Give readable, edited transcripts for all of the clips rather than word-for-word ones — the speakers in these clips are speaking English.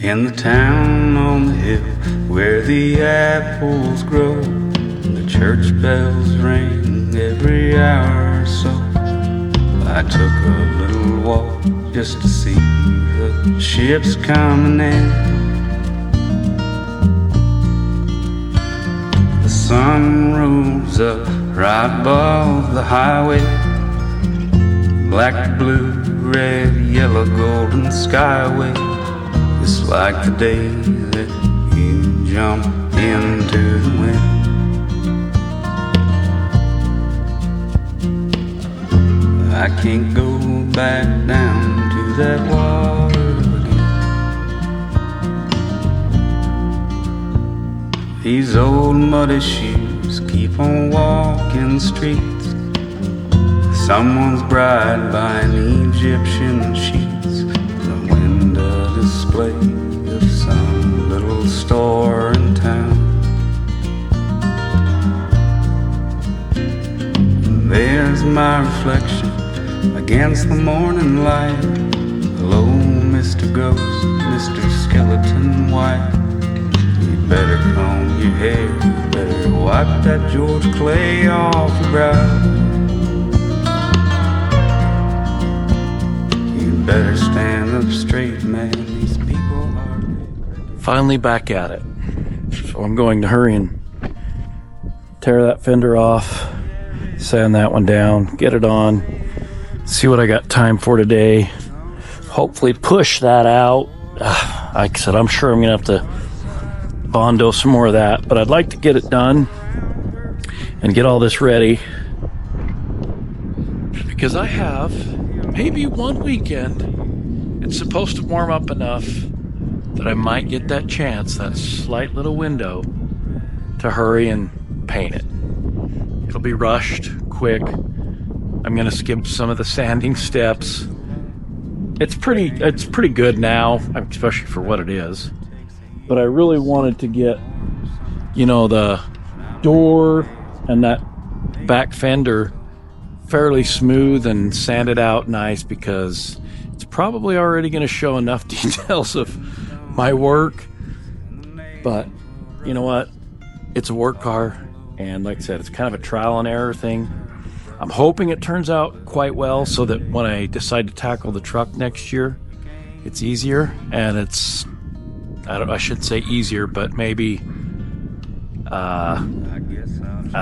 in the town on the hill where the apples grow. The church bells ring every hour or so. I took a little walk just to see the ships coming in. The sun rose up right above the highway. Black, blue, red, yellow, golden skyway. It's like the day that you jump into the wind. I can't go back down to that water again. These old muddy shoes keep on walking streets. Someone's bride buying Egyptian sheets. The window display of some little store in town. And there's my reflection against the morning light. Hello, Mr. Ghost, Mr. Skeleton White. You better comb your hair, you better wipe that George clay off your brow. Better stand up straight, man. These people are... Finally back at it. So I'm going to hurry and tear that fender off, sand that one down, get it on, see what I got time for today. Hopefully push that out. Like I said, I'm sure I'm going to have to Bondo some more of that, but I'd like to get it done and get all this ready, because I have maybe one weekend it's supposed to warm up enough that I might get that chance, that slight little window, to hurry and paint it. It'll be rushed, quick. I'm gonna skip some of the sanding steps. It's pretty good now, especially for what it is. But I really wanted to get, you know, the door and that back fender fairly smooth and sanded out nice, because it's probably already going to show enough details of my work. But you know what, it's a work car, and like I said, it's kind of a trial and error thing. I'm hoping it turns out quite well, so that when I decide to tackle the truck next year, it's easier. And it's, I should say easier, but maybe I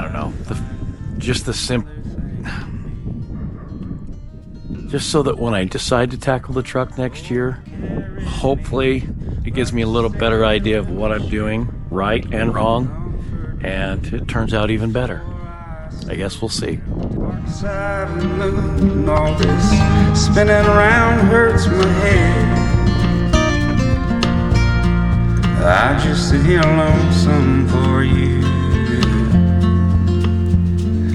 don't know, just so that when I decide to tackle the truck next year, hopefully it gives me a little better idea of what I'm doing right and wrong, and it turns out even better. I guess we'll see. All this spinning around hurts my head. I just sit here lonesome for you.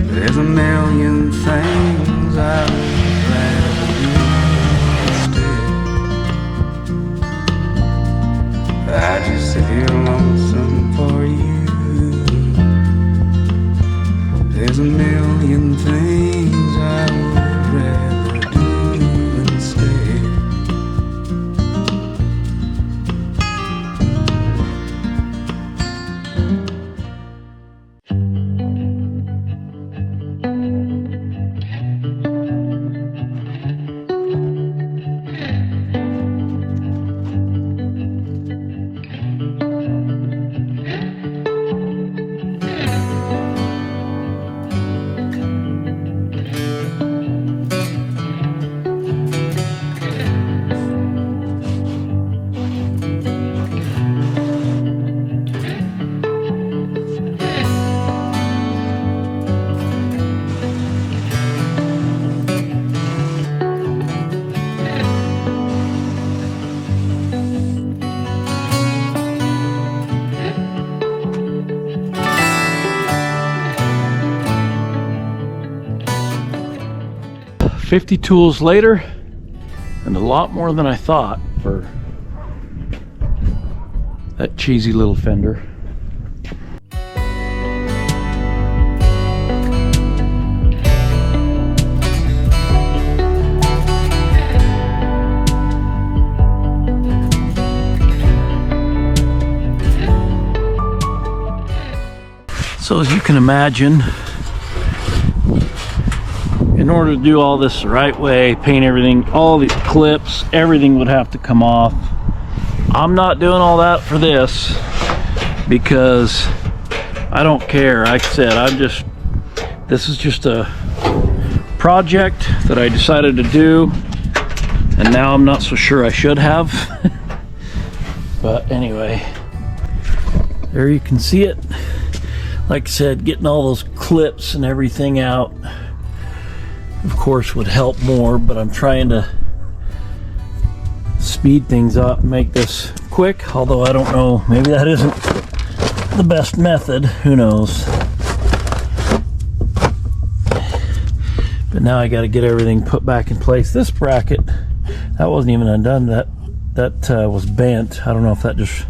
There's a million things I would rather do instead. I just sit here lonesome for you. There's a million things I would rather do instead. $50 tools later, and a lot more than I thought for that cheesy little fender. So as you can imagine, in order to do all this the right way, paint everything, all these clips, everything would have to come off. I'm not doing all that for this because I don't care. Like I said, this is just a project that I decided to do, and now I'm not so sure I should have. But anyway, there you can see it. Like I said, getting all those clips and everything out, of course, would help more, but I'm trying to speed things up and make this quick, although I don't know, maybe that isn't the best method, who knows. But now I got to get everything put back in place. This bracket, that wasn't even undone, that was bent. I don't know if that just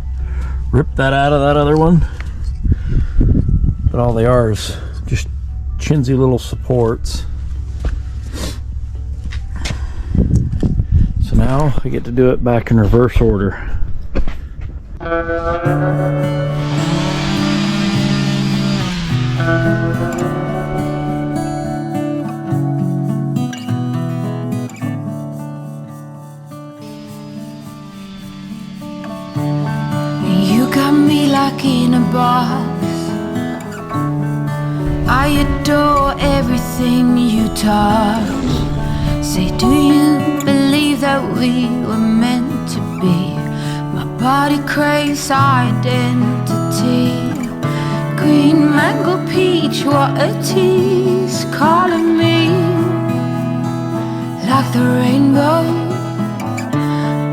ripped that out of that other one, but all they are is just chintzy little supports. So now I get to do it back in reverse order. You got me like in a box. I adore everything you touch. Say, do you believe that we were meant to be? My body craves identity. Green mango peach, what a tease. Calling me like the rainbow.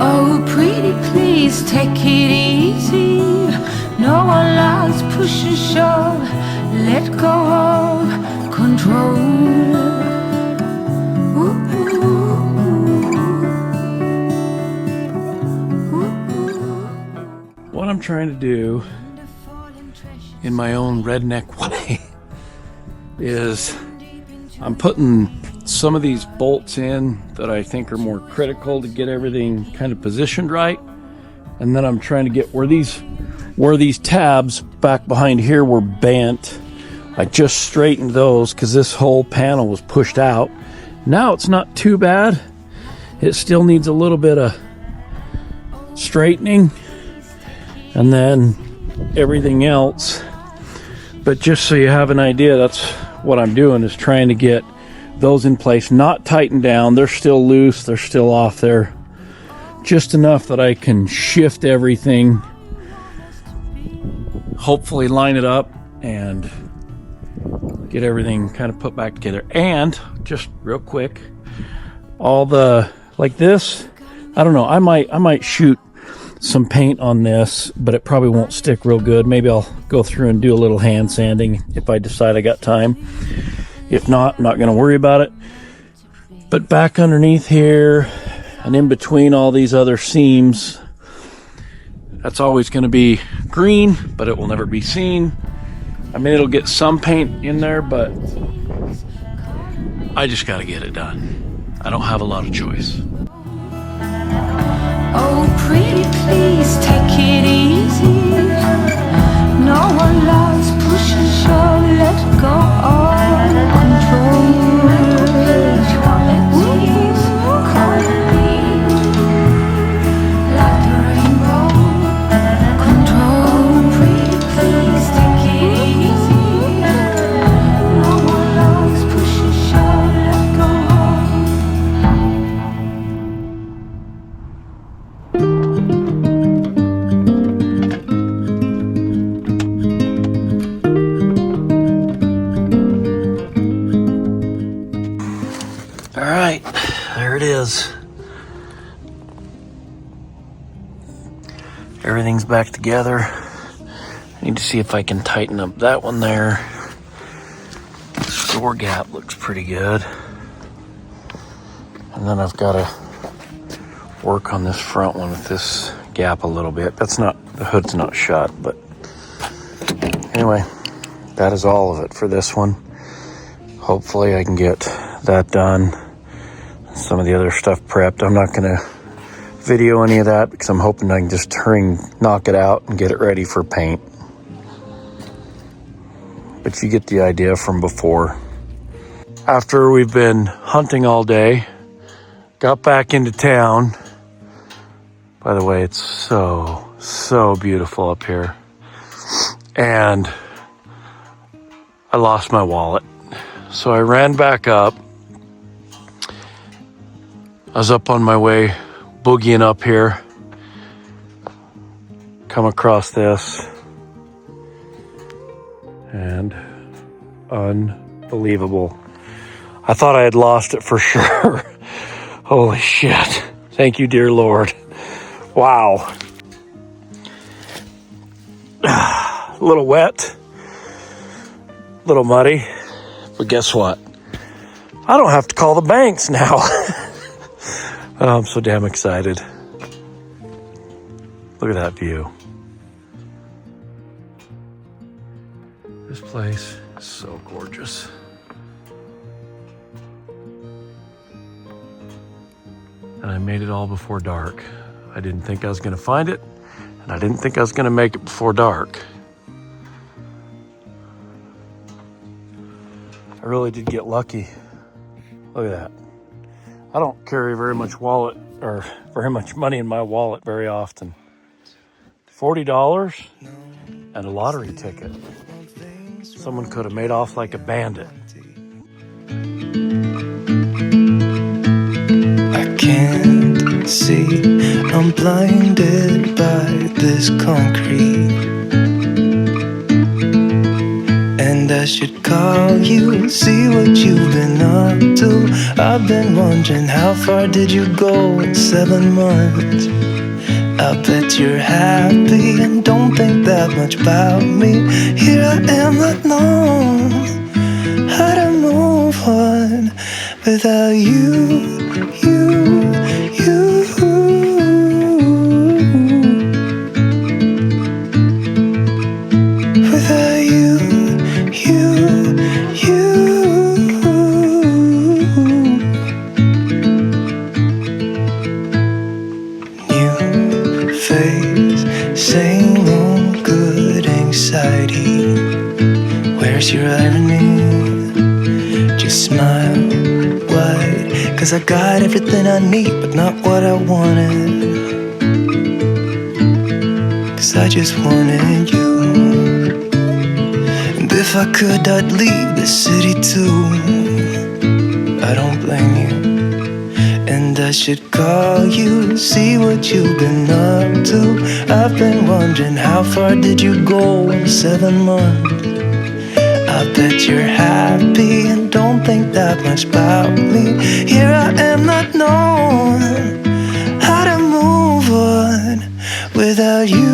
Oh, pretty please, take it easy. No one likes push and shove. Let go of control. What I'm trying to do in my own redneck way is I'm putting some of these bolts in that I think are more critical to get everything kind of positioned right, and then I'm trying to get where these tabs back behind here were bent. I just straightened those because this whole panel was pushed out. Now it's not too bad. It still needs a little bit of straightening, and then everything else. But just so you have an idea, that's what I'm doing, is trying to get those in place, not tightened down. They're still loose, they're still off there, just enough that I can shift everything, hopefully line it up and get everything kind of put back together. And just real quick, all the, like this, I don't know, I might shoot some paint on this, but it probably won't stick real good. Maybe I'll go through and do a little hand sanding if I decide I got time. If not, I'm not going to worry about it. But back underneath here and in between all these other seams, that's always going to be green, but it will never be seen. I mean, it'll get some paint in there, but I just got to get it done. I don't have a lot of choice. Oh, pretty please, take it easy. No one loves push and shove. Let go of control. Calling me like the rainbow. Control, pretty please, take it easy. No one loves push and shove. Let go of. All right, there it is. Everything's back together. I need to see if I can tighten up that one there. This door gap looks pretty good. And then I've got to work on this front one with this gap a little bit. That's not, the hood's not shut, but anyway, that is all of it for this one. Hopefully I can get that done. Some of the other stuff prepped. I'm not going to video any of that because I'm hoping I can just hurry and knock it out and get it ready for paint. but you get the idea from before. After we've been hunting all day, got back into town. By the way, it's so beautiful up here. And I lost my wallet. So I ran back up. I was up on my way, boogieing up here. Come across this. And unbelievable. I thought I had lost it for sure. Holy shit. Thank you, dear Lord. Wow. A little wet, a little muddy, but guess what? I don't have to call the banks now. Oh, I'm so damn excited. Look at that view. This place is so gorgeous. And I made it all before dark. I didn't think I was going to find it, and I didn't think I was going to make it before dark. I really did get lucky. Look at that. I don't carry very much wallet or very much money in my wallet very often. $40 and a lottery ticket. Someone could have made off like a bandit. I can't see, I'm blinded by this concrete. And I should call you, see what you've been up to. I've been wondering, how far did you go in 7 months? I bet you're happy and don't think that much about me. Here I am, not knowing how to move on without you. Without you. New face, same old good anxiety. Where's your irony? Just smile wide, 'cause I got everything I need, but not what I wanted. 'Cause I just wanted you. And if I could, I'd leave the city too. I don't blame you. And I should call you, see what you've been up to. I've been wondering, how far did you go in 7 months? I bet you're happy and don't think that much about me. Here I am, not knowing how to move on without you.